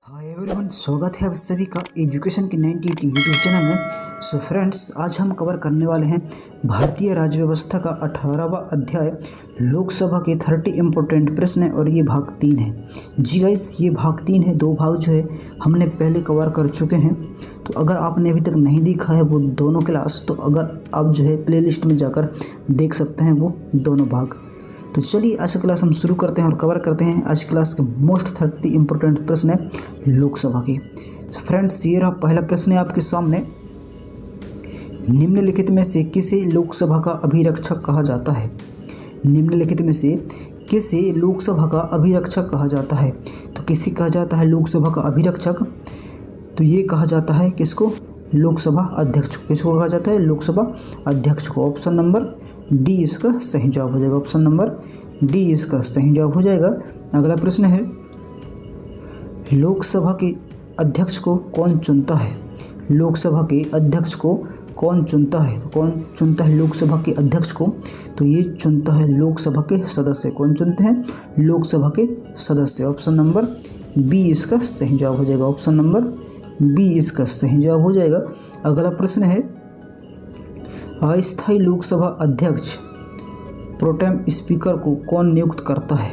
Hi everyone, स्वागत है आप सभी का एजुकेशन की 98 यूट्यूब चैनल में। सो फ्रेंड्स, आज हम कवर करने वाले हैं भारतीय राज्य व्यवस्था का 18वां अध्याय लोकसभा के 30 इम्पोर्टेंट प्रश्न, और ये भाग 3 है। जी गाइस, ये भाग 3 है। 2 भाग जो है हमने पहले कवर कर चुके हैं, तो अगर आपने अभी तक नहीं देखा है वो दोनों क्लास, तो अगर आप जो है प्लेलिस्ट में जाकर देख सकते हैं वो दोनों भाग। तो चलिए आज की क्लास हम शुरू करते हैं और कवर करते हैं। आज क्लास के मोस्ट 30 इंपॉर्टेंट प्रश्न है लोकसभा के। फ्रेंड्स, ये रहा पहला प्रश्न है आपके सामने। निम्नलिखित में से किसे लोकसभा का अभिरक्षक कहा जाता है? निम्नलिखित में से किसे लोकसभा का अभिरक्षक कहा जाता है? तो किसे कहा जाता है लोकसभा का अभिरक्षक? तो ये कहा जाता है किसको? लोकसभा अध्यक्ष को। किसको कहा जाता है? लोकसभा अध्यक्ष को। ऑप्शन नंबर डी इसका सही जवाब हो जाएगा। ऑप्शन नंबर डी इसका सही जवाब हो जाएगा। अगला प्रश्न है, लोकसभा के अध्यक्ष को कौन चुनता है? लोकसभा के अध्यक्ष को कौन चुनता है? तो कौन चुनता है लोकसभा के अध्यक्ष को? तो ये चुनता है लोकसभा के सदस्य। कौन चुनते हैं? लोकसभा के सदस्य। ऑप्शन नंबर बी इसका सही जवाब हो जाएगा। ऑप्शन नंबर बी इसका सही जवाब हो जाएगा। अगला प्रश्न है, अस्थायी लोकसभा अध्यक्ष प्रोटेम स्पीकर को कौन नियुक्त करता है?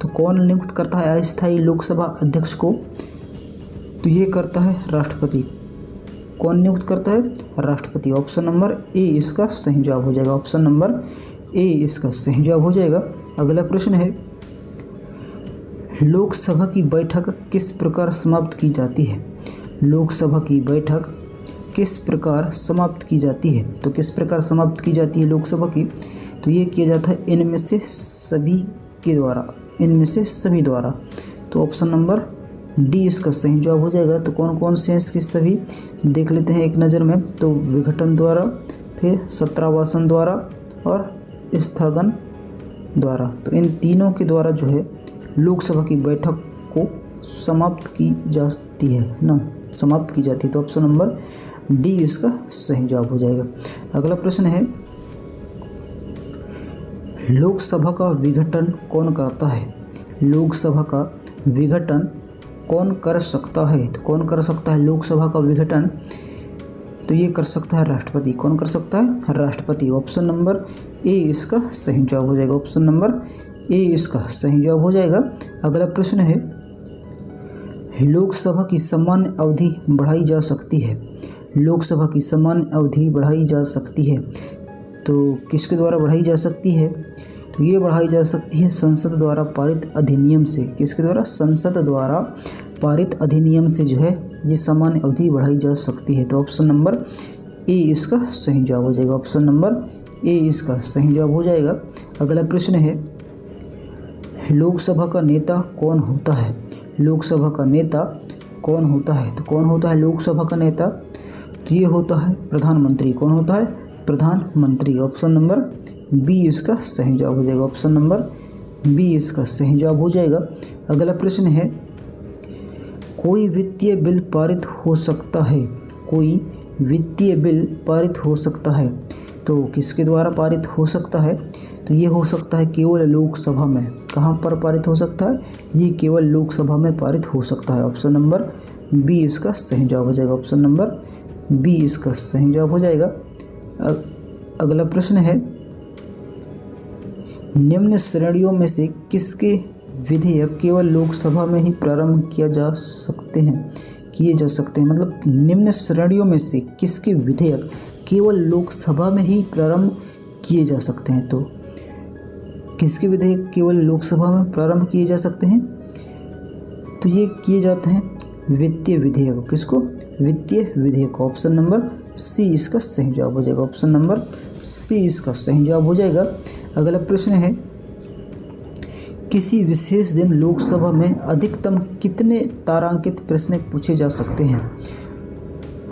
तो कौन नियुक्त करता है अस्थायी लोकसभा अध्यक्ष को? तो ये करता है राष्ट्रपति। कौन नियुक्त करता है? राष्ट्रपति। ऑप्शन नंबर ए इसका सही जवाब हो जाएगा। ऑप्शन नंबर ए इसका सही जवाब हो जाएगा। अगला प्रश्न है, लोकसभा की बैठक किस प्रकार समाप्त की जाती है? लोकसभा की बैठक किस प्रकार समाप्त की जाती है? तो किस प्रकार समाप्त की जाती है लोकसभा की? तो ये किया जाता है इनमें से सभी के द्वारा। इनमें से सभी द्वारा। तो ऑप्शन नंबर डी इसका सही जवाब हो जाएगा। तो कौन कौन से हैं इसके सभी देख लेते हैं एक नज़र में। तो विघटन द्वारा, फिर सत्रावासन द्वारा और स्थगन द्वारा। तो इन तीनों के द्वारा जो है लोकसभा की बैठक को समाप्त की जाती है ना, समाप्त की जाती है। तो ऑप्शन नंबर डी इसका सही जवाब हो जाएगा। अगला प्रश्न है, लोकसभा का विघटन कौन करता है? लोकसभा का विघटन कौन कर सकता है? तो कौन कर सकता है लोकसभा का विघटन? तो ये कर सकता है राष्ट्रपति। कौन कर सकता है? राष्ट्रपति। ऑप्शन नंबर ए इसका सही जवाब हो जाएगा। ऑप्शन नंबर ए इसका सही जवाब हो जाएगा। अगला प्रश्न है, लोकसभा की सामान्य अवधि बढ़ाई जा सकती है? लोकसभा की सामान्य अवधि बढ़ाई जा सकती है। तो किसके द्वारा बढ़ाई जा सकती है? तो ये बढ़ाई जा सकती है संसद द्वारा पारित अधिनियम से। किसके द्वारा? संसद द्वारा पारित अधिनियम से जो है ये सामान्य अवधि बढ़ाई जा सकती है। तो ऑप्शन नंबर ए इसका सही जवाब हो जाएगा। ऑप्शन नंबर ए इसका सही जवाब हो जाएगा। अगला प्रश्न है, लोकसभा का नेता कौन होता है? लोकसभा का नेता कौन होता है? तो कौन होता है लोकसभा का नेता? तो ये होता है प्रधानमंत्री। कौन होता है? प्रधानमंत्री। ऑप्शन नंबर बी इसका सही जवाब हो जाएगा। ऑप्शन नंबर बी इसका सही जवाब हो जाएगा। अगला प्रश्न है, कोई वित्तीय बिल पारित हो सकता है? कोई वित्तीय बिल पारित हो सकता है। तो किसके द्वारा पारित हो सकता है? तो ये हो सकता है केवल लोकसभा में। कहाँ पर पारित हो सकता है? ये केवल लोकसभा में पारित हो सकता है। ऑप्शन नंबर बी इसका सही जवाब हो जाएगा। ऑप्शन नंबर बी इसका सही जवाब हो जाएगा। अगला प्रश्न है, निम्न श्रेणियों में से किसके विधेयक केवल लोकसभा में ही प्रारंभ किए जा सकते हैं? मतलब निम्न श्रेणियों में से किसके विधेयक केवल लोकसभा में ही प्रारंभ किए जा सकते हैं? तो किसके विधेयक केवल लोकसभा में प्रारंभ किए जा सकते हैं? तो ये किए जाते हैं वित्तीय विधेयक। किसको? वित्तीय विधेयक। ऑप्शन नंबर सी इसका सही जवाब हो जाएगा। ऑप्शन नंबर सी इसका सही जवाब हो जाएगा। अगला प्रश्न है, किसी विशेष दिन लोकसभा में अधिकतम कितने तारांकित प्रश्न पूछे जा सकते हैं?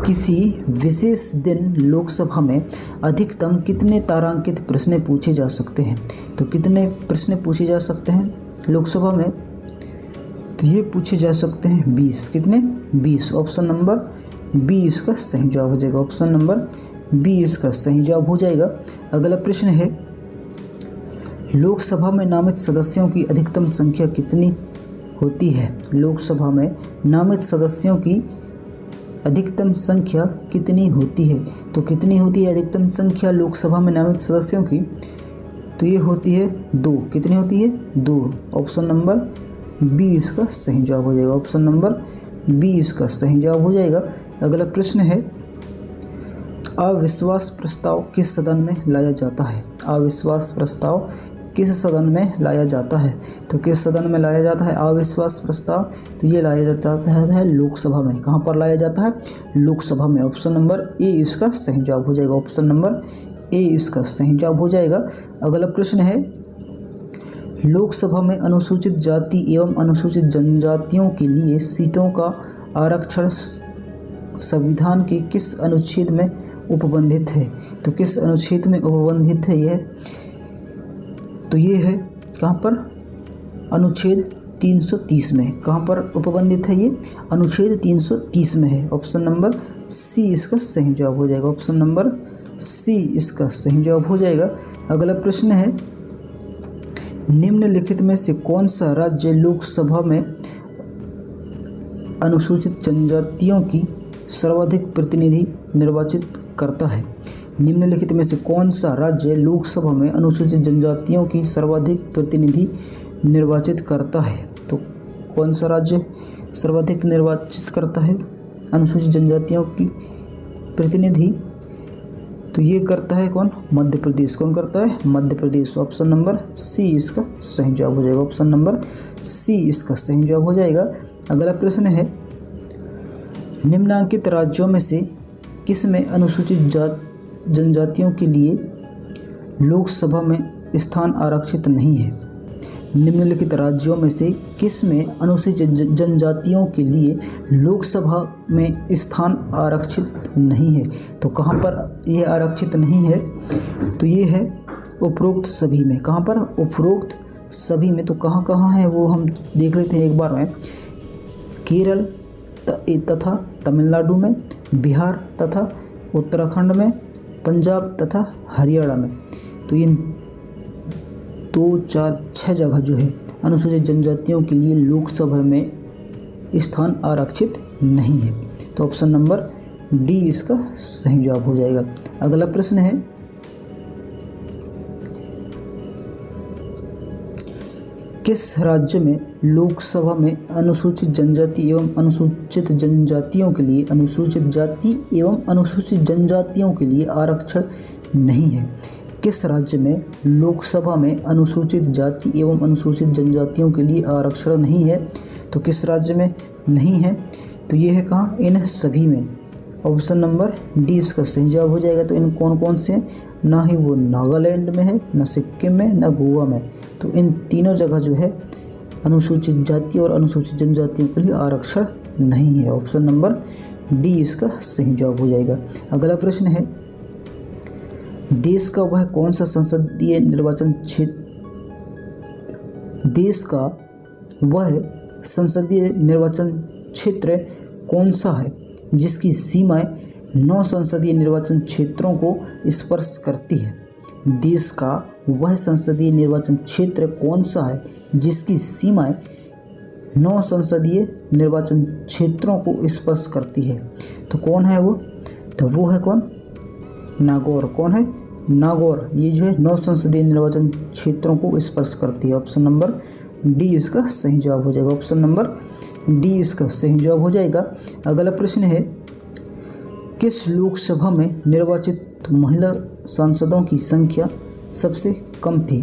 किसी विशेष दिन लोकसभा में अधिकतम कितने तारांकित प्रश्न पूछे जा सकते हैं? तो कितने प्रश्न पूछे जा सकते हैं लोकसभा में? तो ये पूछे जा सकते हैं 20। कितने? 20। ऑप्शन नंबर बी इसका सही जवाब हो जाएगा। ऑप्शन नंबर बी इसका सही जवाब हो जाएगा। अगला प्रश्न है, लोकसभा में नामित सदस्यों की अधिकतम संख्या कितनी होती है? लोकसभा में नामित सदस्यों की अधिकतम संख्या कितनी होती है? तो कितनी होती है अधिकतम संख्या लोकसभा में नामित सदस्यों की? तो ये होती है 2। कितनी होती है? 2। ऑप्शन नंबर बी इसका सही जवाब हो जाएगा। ऑप्शन नंबर बी इसका सही जवाब हो जाएगा। अगला प्रश्न है, अविश्वास प्रस्ताव किस सदन में लाया जाता है? अविश्वास प्रस्ताव किस सदन में लाया जाता है? तो किस सदन में लाया जाता है अविश्वास प्रस्ताव? तो ये लाया जाता है लोकसभा में। कहाँ पर लाया जाता है? लोकसभा में। ऑप्शन नंबर ए इसका सही जवाब हो जाएगा। ऑप्शन नंबर ए इसका सही जवाब हो जाएगा। अगला प्रश्न है, लोकसभा में अनुसूचित जाति एवं अनुसूचित जनजातियों के लिए सीटों का आरक्षण संविधान के किस अनुच्छेद में उपबंधित है? तो किस अनुच्छेद में उपबंधित है यह? तो ये है कहाँ पर? अनुच्छेद 330 में। कहाँ पर उपबंधित है ये? अनुच्छेद 330 में है। ऑप्शन नंबर सी इसका सही जवाब हो जाएगा। ऑप्शन नंबर सी इसका सही जवाब हो जाएगा। अगला प्रश्न है, निम्नलिखित में से कौन सा राज्य लोकसभा में अनुसूचित जनजातियों की सर्वाधिक प्रतिनिधि निर्वाचित करता है? निम्नलिखित में से कौन सा राज्य लोकसभा में अनुसूचित जनजातियों की सर्वाधिक प्रतिनिधि निर्वाचित करता है? तो कौन सा राज्य सर्वाधिक निर्वाचित करता है अनुसूचित जनजातियों की प्रतिनिधि? तो ये करता है कौन? मध्य प्रदेश। कौन करता है? Madhya Pradesh. Option number C इसका सही जवाब हो जाएगा। ऑप्शन नंबर सी इसका सही जवाब हो जाएगा। अगला प्रश्न है, निम्नांकित राज्यों में से किस में अनुसूचित जनजातियों के लिए लोकसभा में स्थान आरक्षित नहीं है? निम्नलिखित राज्यों में से किस में अनुसूचित जनजातियों के लिए लोकसभा में स्थान आरक्षित नहीं है? तो कहाँ पर यह आरक्षित नहीं है? तो ये है उपरोक्त सभी में। कहाँ पर? उपरोक्त सभी में। तो कहाँ कहाँ है वो हम देख लेते हैं एक बार में। केरल तथा तमिलनाडु में, बिहार तथा उत्तराखंड में, पंजाब तथा हरियाणा में। तो इन 2, 4, 6 जगह जो है अनुसूचित जनजातियों के लिए लोकसभा में स्थान आरक्षित नहीं है। तो ऑप्शन नंबर डी इसका सही जवाब हो जाएगा। अगला प्रश्न है, किस राज्य में लोकसभा में अनुसूचित जनजाति एवं अनुसूचित जनजातियों के लिए अनुसूचित जाति एवं अनुसूचित जनजातियों के लिए आरक्षण नहीं है? किस राज्य में लोकसभा में अनुसूचित जाति एवं अनुसूचित जनजातियों के लिए आरक्षण नहीं है? तो किस राज्य में नहीं है? तो ये है कहाँ? इन सभी में। ऑप्शन नंबर डी इसका सही जवाब हो जाएगा। तो इन कौन कौन से? ना ही वो नागालैंड में है, ना सिक्किम में, ना गोवा में। तो इन तीनों जगह जो है अनुसूचित जाति और अनुसूचित जनजातियों के लिए आरक्षण नहीं है। ऑप्शन नंबर डी इसका सही जवाब हो जाएगा। अगला प्रश्न है, देश का वह कौन सा संसदीय निर्वाचन क्षेत्र संसदीय निर्वाचन क्षेत्र कौन सा है जिसकी सीमाएं 9 संसदीय निर्वाचन क्षेत्रों को स्पर्श करती है? देश का वह संसदीय निर्वाचन क्षेत्र कौन सा है जिसकी सीमाएं 9 संसदीय निर्वाचन क्षेत्रों को स्पर्श करती है? तो कौन है वो? तो वो है कौन? नागौर। कौन है? नागौर। ये जो है 9 संसदीय निर्वाचन क्षेत्रों को स्पर्श करती है। ऑप्शन नंबर डी इसका सही जवाब हो जाएगा। ऑप्शन नंबर डी इसका सही जवाब हो जाएगा। अगला प्रश्न है, किस लोकसभा में निर्वाचित महिला सांसदों की संख्या सबसे कम थी?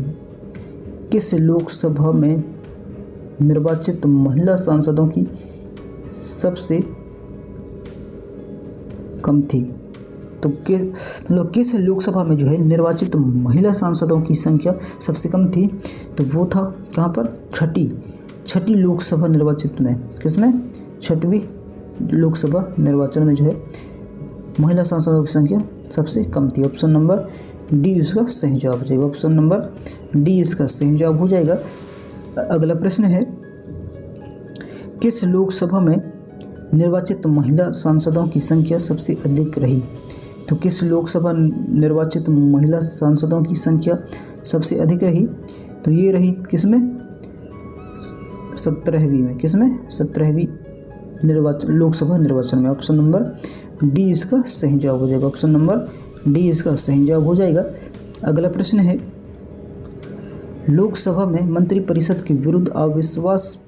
किस लोकसभा में निर्वाचित महिला सांसदों की सबसे कम थी? तो किस लोकसभा में जो है निर्वाचित महिला सांसदों की संख्या सबसे कम थी? तो वो था कहाँ पर? छठी लोकसभा निर्वाचित में। किसमें? 6वीं लोकसभा निर्वाचन में जो है महिला सांसदों की संख्या सबसे कम थी। ऑप्शन नंबर डी इसका सही जवाब हो जाएगा। ऑप्शन नंबर डी इसका सही जवाब हो जाएगा। अगला प्रश्न है, किस लोकसभा में निर्वाचित महिला सांसदों की संख्या सबसे अधिक रही? तो किस लोकसभा निर्वाचित महिला सांसदों की संख्या सबसे अधिक रही? तो ये रही किसमें? 17वीं में, किसमें? 17वीं निर्वाचन, लोकसभा निर्वाचन में। ऑप्शन नंबर डी इसका सही जवाब हो जाएगा। ऑप्शन नंबर डी इसका सही जवाब हो जाएगा। अगला प्रश्न है, लोकसभा में मंत्रिपरिषद के विरुद्ध अविश्वास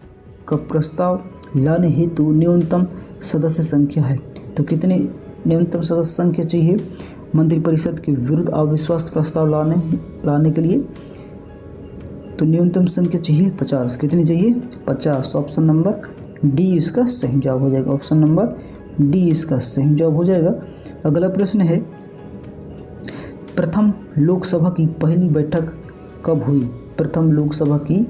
का प्रस्ताव लाने हेतु न्यूनतम सदस्य संख्या है, तो कितनी न्यूनतम सदस्य संख्या चाहिए मंत्रिपरिषद के विरुद्ध अविश्वास प्रस्ताव लाने के लिए? तो न्यूनतम संख्या चाहिए 50। कितनी चाहिए? 50। ऑप्शन नंबर डी इसका सही जवाब हो जाएगा। ऑप्शन नंबर डी इसका सही जवाब हो जाएगा। अगला प्रश्न है, प्रथम लोकसभा की पहली बैठक कब हुई? प्रथम लोकसभा की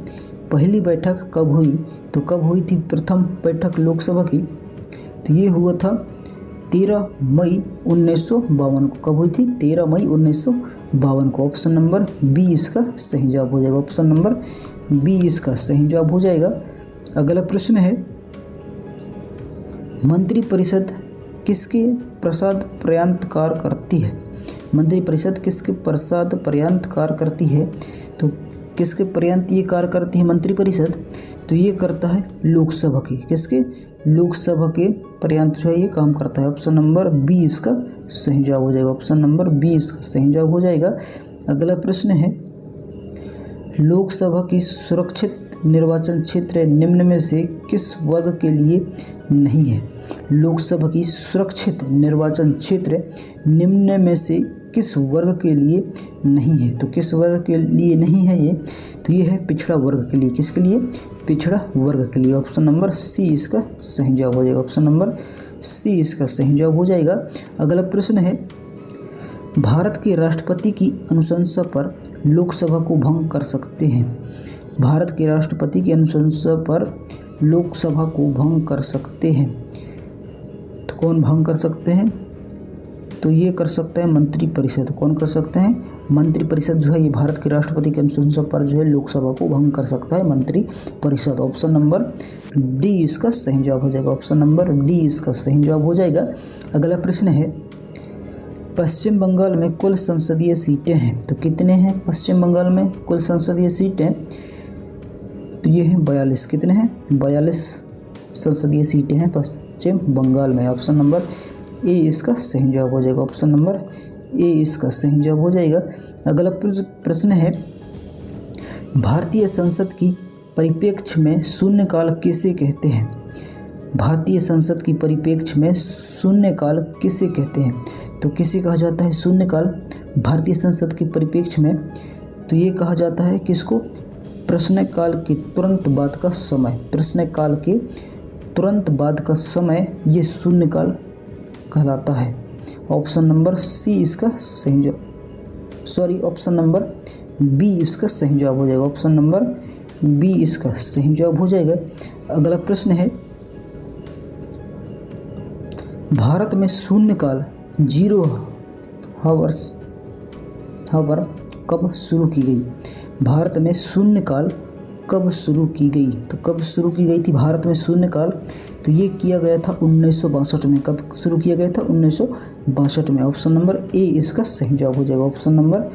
पहली बैठक कब हुई? तो कब हुई थी प्रथम बैठक लोकसभा की? तो ये हुआ था 13 मई 1952 को। कब हुई थी? 13 मई 1952 को। ऑप्शन नंबर बी इसका सही जवाब हो जाएगा। ऑप्शन नंबर बी इसका सही जवाब हो जाएगा। अगला प्रश्न है, मंत्रिपरिषद किसके पश्चात पर्यंत कार्य करती है? मंत्रिपरिषद किसके पश्चात पर्यंत कार्य करती है? तो किसके पर्यंत ये कार्य करती है मंत्रिपरिषद? तो ये करता है लोकसभा की। किसके? लोकसभा के पर्यंत जो है ये काम करता है। ऑप्शन नंबर बी इसका सही जवाब हो जाएगा। ऑप्शन नंबर बी इसका सही जवाब हो जाएगा। अगला प्रश्न है, लोकसभा की सुरक्षित निर्वाचन क्षेत्र निम्न में से किस वर्ग के लिए नहीं है? लोकसभा की सुरक्षित निर्वाचन क्षेत्र निम्न में से किस वर्ग के लिए नहीं है? तो किस वर्ग के लिए नहीं है ये? तो ये है पिछड़ा वर्ग के लिए। किसके लिए? पिछड़ा वर्ग के लिए। ऑप्शन नंबर सी इसका सही जवाब हो जाएगा। ऑप्शन नंबर सी इसका सही जवाब हो जाएगा। अगला प्रश्न है, भारत के राष्ट्रपति की अनुशंसा पर लोकसभा को भंग कर सकते हैं? भारत के राष्ट्रपति की अनुशंसा पर लोकसभा को भंग कर सकते हैं, तो कौन भंग कर सकते हैं? तो ये कर सकता है मंत्रिपरिषद। कौन कर सकते हैं? मंत्रिपरिषद जो है ये भारत के राष्ट्रपति की अनुशंसा पर जो है लोकसभा को भंग कर सकता है मंत्रिपरिषद। ऑप्शन नंबर डी इसका सही जवाब हो जाएगा। ऑप्शन नंबर डी इसका सही जवाब हो जाएगा। अगला प्रश्न है, पश्चिम बंगाल में कुल संसदीय सीटें हैं, तो कितने हैं पश्चिम बंगाल में कुल संसदीय सीटें? तो ये हैं 42। कितने हैं? 42 संसदीय सीटें हैं पश्चिम बंगाल में। ऑप्शन नंबर ए इसका सही जवाब हो जाएगा। ऑप्शन नंबर ए इसका सही जवाब हो जाएगा। अगला प्रश्न है, भारतीय संसद की परिप्रेक्ष्य में शून्यकाल किसे कहते हैं? भारतीय संसद की परिप्रेक्ष्य में शून्यकाल किसे कहते हैं? तो किसे कहा जाता है शून्यकाल भारतीय संसद के परिप्रेक्ष्य में? तो ये कहा जाता है किसको? प्रश्नकाल के तुरंत बाद का समय। प्रश्नकाल के तुरंत बाद का समय ये शून्यकाल कहलाता है। ऑप्शन नंबर सी इसका सही जवाब, ऑप्शन नंबर बी इसका सही जवाब हो जाएगा। ऑप्शन नंबर बी इसका सही जवाब हो जाएगा। अगला प्रश्न है, भारत में शून्यकाल 0 हावर कब शुरू की गई? भारत में शून्यकाल कब शुरू की गई? तो कब शुरू की गई थी भारत में शून्यकाल? तो ये किया गया था 1962 में। कब शुरू किया गया था? 1962 में। ऑप्शन नंबर ए इसका सही जवाब हो जाएगा। ऑप्शन नंबर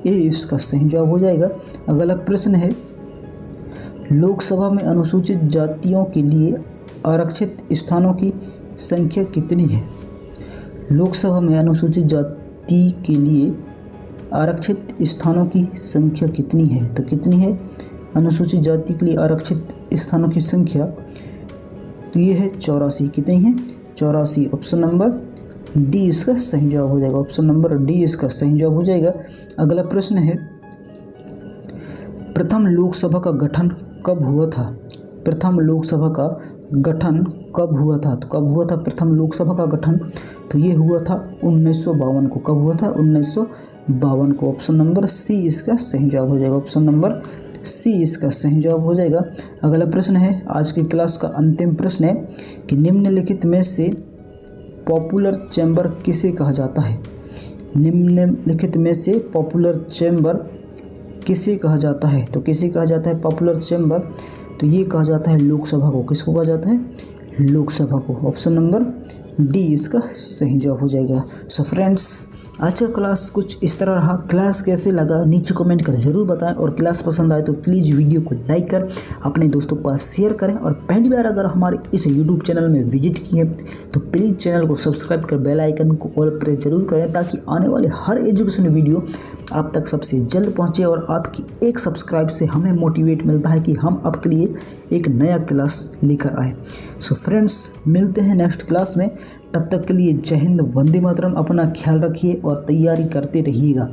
ए इसका सही जवाब हो जाएगा। अगला प्रश्न है, लोकसभा में अनुसूचित जातियों के लिए आरक्षित स्थानों की संख्या कितनी है? लोकसभा में अनुसूचित जाति के लिए आरक्षित स्थानों की संख्या कितनी है? तो कितनी है अनुसूचित जाति के लिए आरक्षित स्थानों की संख्या? तो ये है 84। कितनी है? 84। ऑप्शन नंबर डी इसका सही जवाब हो जाएगा। ऑप्शन नंबर डी इसका सही जवाब हो जाएगा। अगला प्रश्न है, प्रथम लोकसभा का गठन कब हुआ था? प्रथम लोकसभा का गठन कब हुआ था? तो कब हुआ था प्रथम लोकसभा का गठन? तो ये हुआ था 1952 को। कब हुआ था? 1952 को। ऑप्शन नंबर सी इसका सही जवाब हो जाएगा। ऑप्शन नंबर सी इसका सही जवाब हो जाएगा। अगला प्रश्न है, आज की क्लास का अंतिम प्रश्न है कि निम्नलिखित में से पॉपुलर चैम्बर किसे कहा जाता है? निम्नलिखित में से पॉपुलर चैम्बर किसे कहा जाता है? तो किसे कहा जाता है पॉपुलर चैम्बर? तो ये कहा जाता है लोकसभा को। किसको कहा जाता है? लोकसभा को। ऑप्शन नंबर डी इसका सही जवाब हो जाएगा। सो फ्रेंड्स, आज का क्लास कुछ इस तरह रहा। क्लास कैसे लगा नीचे कमेंट कर जरूर बताएं, और क्लास पसंद आए तो प्लीज़ वीडियो को लाइक कर अपने दोस्तों के पास शेयर करें, और पहली बार अगर हमारे इस यूट्यूब चैनल में विजिट किए तो प्लीज़ चैनल को सब्सक्राइब कर बेल आइकन को ऑल प्रेस जरूर करें, ताकि आने वाले हर एजुकेशन वीडियो आप तक सबसे जल्द पहुंचे। और आपकी एक सब्सक्राइब से हमें मोटिवेट मिलता है कि हम आपके लिए एक नया क्लास लेकर आए। सो फ्रेंड्स, मिलते हैं नेक्स्ट क्लास में। तब तक के लिए जय हिंद, वंदे मातरम। अपना ख्याल रखिए और तैयारी करते रहिएगा।